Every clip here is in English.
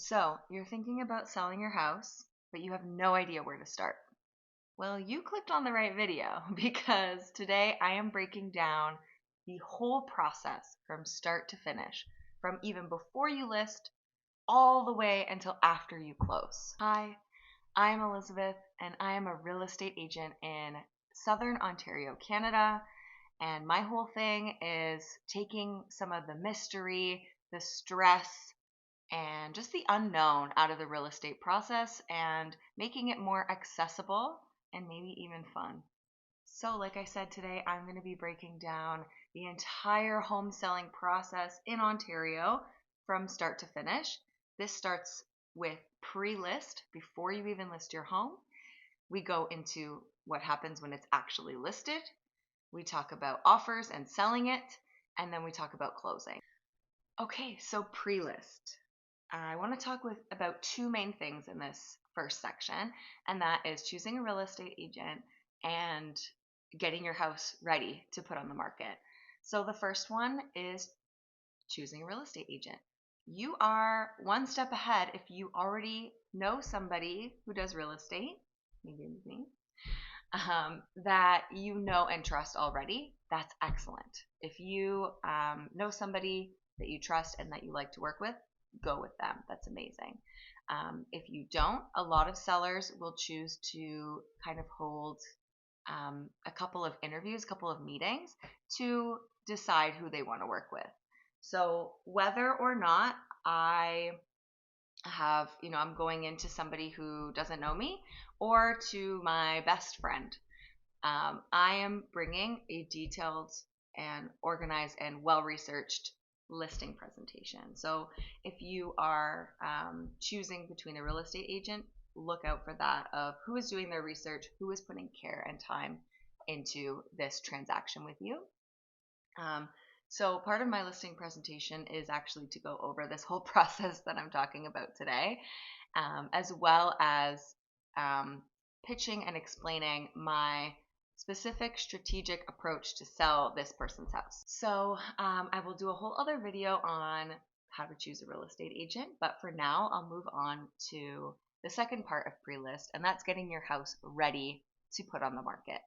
So, you're thinking about selling your house, but you have no idea where to start. Well, you clicked on the right video because today I am breaking down the whole process from start to finish, from even before you list all the way until after you close. Hi, I'm Elizabeth, and I am a real estate agent in Southern Ontario, Canada. And my whole thing is taking some of the mystery, the stress, and just the unknown out of the real estate process and making it more accessible and maybe even fun. So, like I said today, I'm going to be breaking down the entire home selling process in Ontario from start to finish. This starts with pre list before you even list your home. We go into what happens when it's actually listed. We talk about offers and selling it, and then we talk about closing. Okay, so pre list. I want to talk about two main things in this first section, and that is choosing a real estate agent and getting your house ready to put on the market. So the first one is choosing a real estate agent. You are one step ahead if you already know somebody who does real estate, maybe me, that you know and trust already. That's excellent. If you know somebody that you trust and that you like to work with, go with them. That's amazing. If you don't, a lot of sellers will choose to kind of hold a couple of interviews, a couple of meetings to decide who they want to work with. So whether or not I'm going into somebody who doesn't know me or to my best friend, I am bringing a detailed and organized and well-researched listing presentation. So if you are choosing between a real estate agent, look out for that of who is doing their research, who is putting care and time into this transaction with you. So part of my listing presentation is actually to go over this whole process that I'm talking about today, as well as pitching and explaining my specific strategic approach to sell this person's house. So I will do a whole other video on how to choose a real estate agent, but for now I'll move on to the second part of pre-list, and that's getting your house ready to put on the market.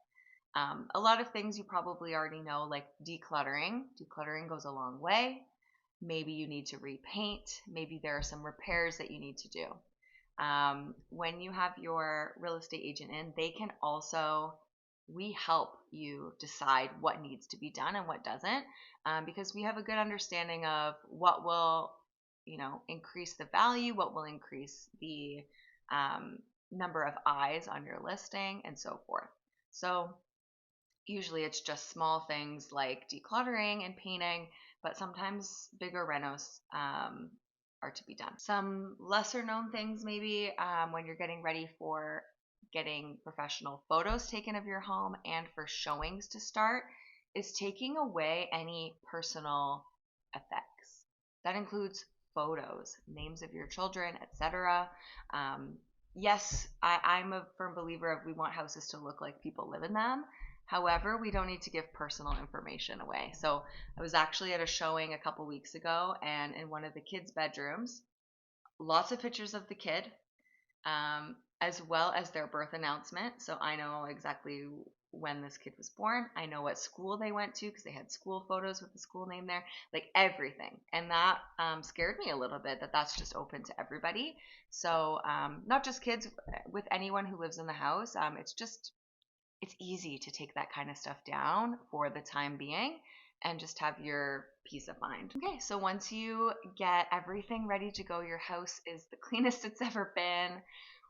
A lot of things you probably already know, like decluttering. Decluttering goes a long way. Maybe you need to repaint. Maybe there are some repairs that you need to do. When you have your real estate agent in, we help you decide what needs to be done and what doesn't, because we have a good understanding of what will, increase the value, what will increase the number of eyes on your listing, and so forth. So usually it's just small things like decluttering and painting, but sometimes bigger renos are to be done. Some lesser known things maybe when you're getting ready for getting professional photos taken of your home and for showings to start is taking away any personal effects. That includes photos, names of your children, etc. Yes, I'm a firm believer of we want houses to look like people live in them. However, we don't need to give personal information away. So I was actually at a showing a couple weeks ago, and in one of the kids' bedrooms, lots of pictures of the kid, as well as their birth announcement. So I know exactly when this kid was born. I know what school they went to because they had school photos with the school name there, like everything. And that scared me a little bit that that's just open to everybody. So not just kids, with anyone who lives in the house, it's easy to take that kind of stuff down for the time being and just have your peace of mind. Okay, so once you get everything ready to go, your house is the cleanest it's ever been.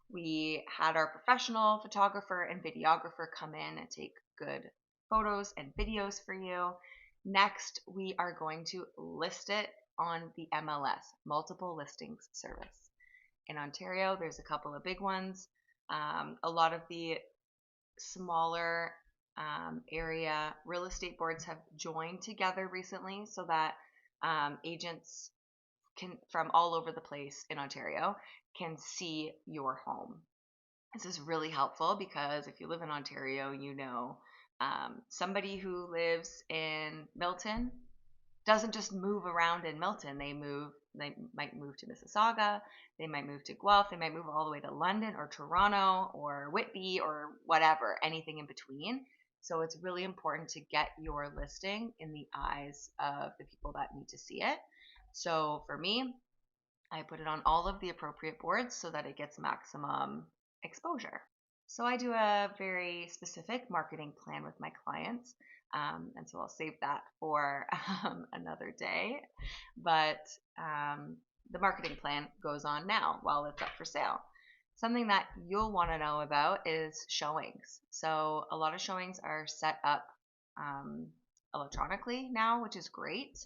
We had our professional photographer and videographer come in and take good photos and videos for you. Next, we are going to list it on the MLS, multiple listings service. In Ontario, there's a couple of big ones. A lot of the smaller area real estate boards have joined together recently so that agents from all over the place in Ontario can see your home. This is really helpful because if you live in Ontario, somebody who lives in Milton doesn't just move around in Milton. They might move to Mississauga, they might move to Guelph, they might move all the way to London or Toronto or Whitby or whatever, anything in between. So it's really important to get your listing in the eyes of the people that need to see it. So for me, I put it on all of the appropriate boards so that it gets maximum exposure. So I do a very specific marketing plan with my clients. And so I'll save that for another day. But the marketing plan goes on now while it's up for sale. Something that you'll want to know about is showings. So a lot of showings are set up electronically now, which is great.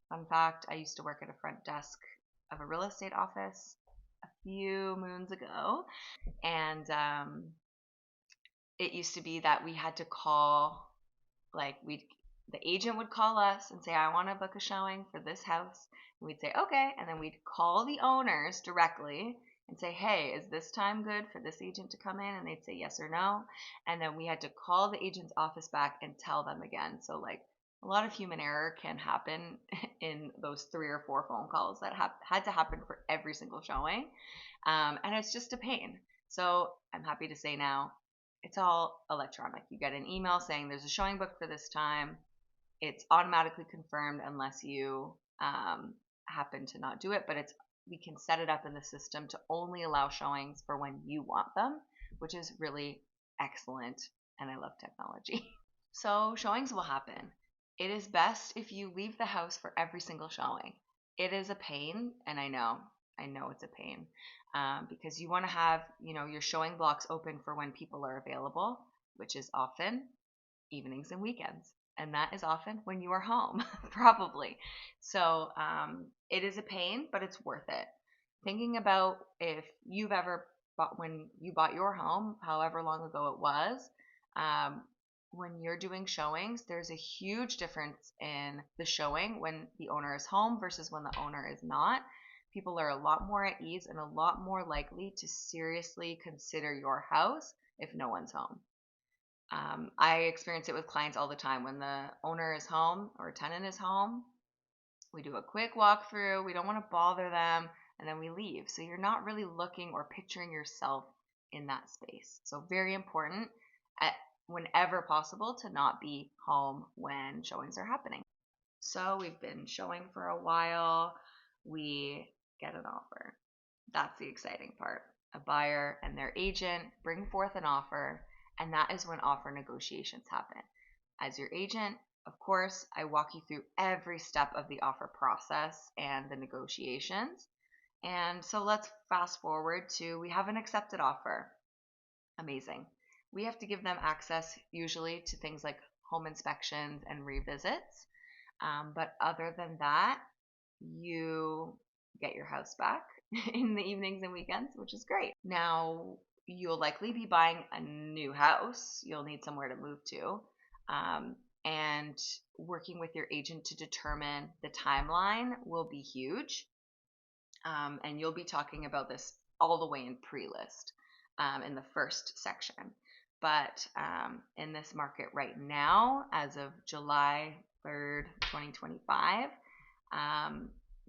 Fun fact, I used to work at a front desk of a real estate office a few moons ago. And it used to be that we had to call, like the agent would call us and say, I want to book a showing for this house. And we'd say, okay. And then we'd call the owners directly and say, hey, is this time good for this agent to come in? And they'd say yes or no. And then we had to call the agent's office back and tell them again. So like a lot of human error can happen in those 3 or 4 phone calls that had to happen for every single showing. And it's just a pain. So I'm happy to say now, it's all electronic. You get an email saying there's a showing booked for this time. It's automatically confirmed unless you happen to not do it, but we can set it up in the system to only allow showings for when you want them, which is really excellent, and I love technology. So showings will happen. It is best if you leave the house for every single showing. It is a pain, and I know it's a pain. Because you want to have, your showing blocks open for when people are available, which is often evenings and weekends. And that is often when you are home, probably. So it is a pain, but it's worth it. Thinking about if you've ever when you bought your home, however long ago it was, when you're doing showings, there's a huge difference in the showing when the owner is home versus when the owner is not. People are a lot more at ease and a lot more likely to seriously consider your house if no one's home. I experience it with clients all the time. When the owner is home or a tenant is home, we do a quick walkthrough. We don't want to bother them, and then we leave. So you're not really looking or picturing yourself in that space. So very important whenever possible to not be home when showings are happening. So we've been showing for a while. We get an offer. That's the exciting part. A buyer and their agent bring forth an offer, and that is when offer negotiations happen. As your agent, of course, I walk you through every step of the offer process and the negotiations. And so let's fast forward to we have an accepted offer. Amazing. We have to give them access usually to things like home inspections and revisits. But other than that, you get your house back in the evenings and weekends, which is great. Now, you'll likely be buying a new house. You'll need somewhere to move to. And working with your agent to determine the timeline will be huge. And you'll be talking about this all the way in pre-list in the first section. But in this market right now, as of July 3rd, 2025,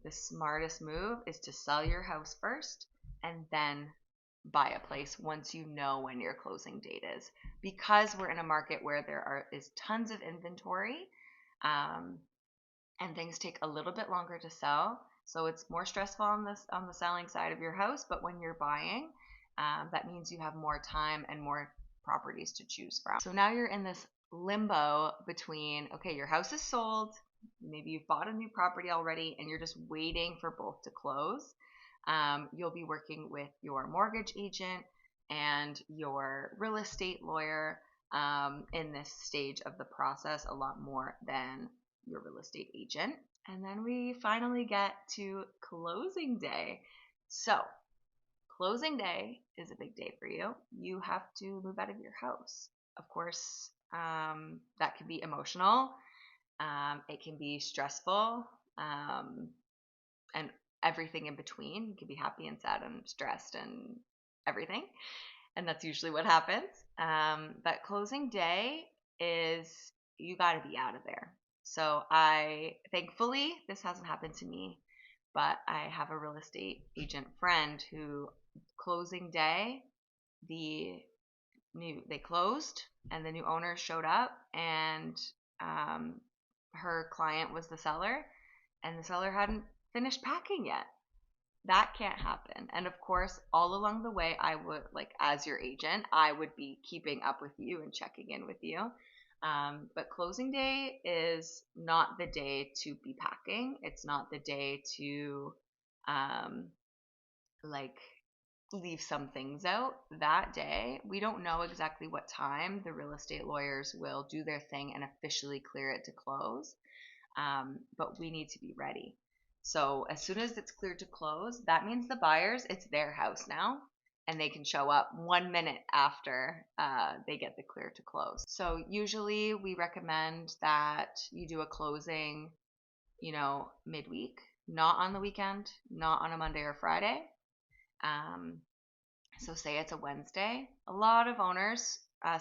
the smartest move is to sell your house first and then buy a place once you know when your closing date is. Because we're in a market where there is tons of inventory and things take a little bit longer to sell. So it's more stressful on the selling side of your house, but when you're buying, that means you have more time and more properties to choose from. So now you're in this limbo between, okay, your house is sold, maybe you've bought a new property already, and you're just waiting for both to close. You'll be working with your mortgage agent and your real estate lawyer in this stage of the process a lot more than your real estate agent. And then we finally get to closing day. So closing day is a big day for you. You have to move out of your house. Of course, that can be emotional. It can be stressful, and everything in between. You can be happy and sad and stressed and everything. And that's usually what happens. But closing day is you got to be out of there. So thankfully, this hasn't happened to me, but I have a real estate agent friend who closing day, they closed and the new owner showed up, and um, her client was the seller, and the seller hadn't finished packing yet. That can't happen. And of course, all along the way, I would, like, as your agent, I would be keeping up with you and checking in with you. But closing day is not the day to be packing. It's not the day to, um, like, leave some things out. That day, we don't know exactly what time the real estate lawyers will do their thing and officially clear it to close. But we need to be ready. So as soon as it's cleared to close, that means the buyers, it's their house now, and they can show up 1 minute after they get the clear to close. So usually we recommend that you do a closing, midweek, not on the weekend, not on a Monday or Friday. Um, so say it's a Wednesday. A lot of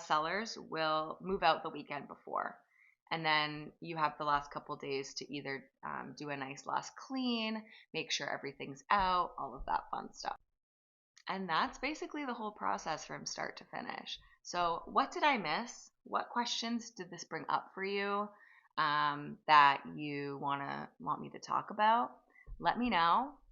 sellers will move out the weekend before. And then you have the last couple days to either do a nice last clean, make sure everything's out, all of that fun stuff. And that's basically the whole process from start to finish. So what did I miss? What questions did this bring up for you that you want me to talk about? Let me know.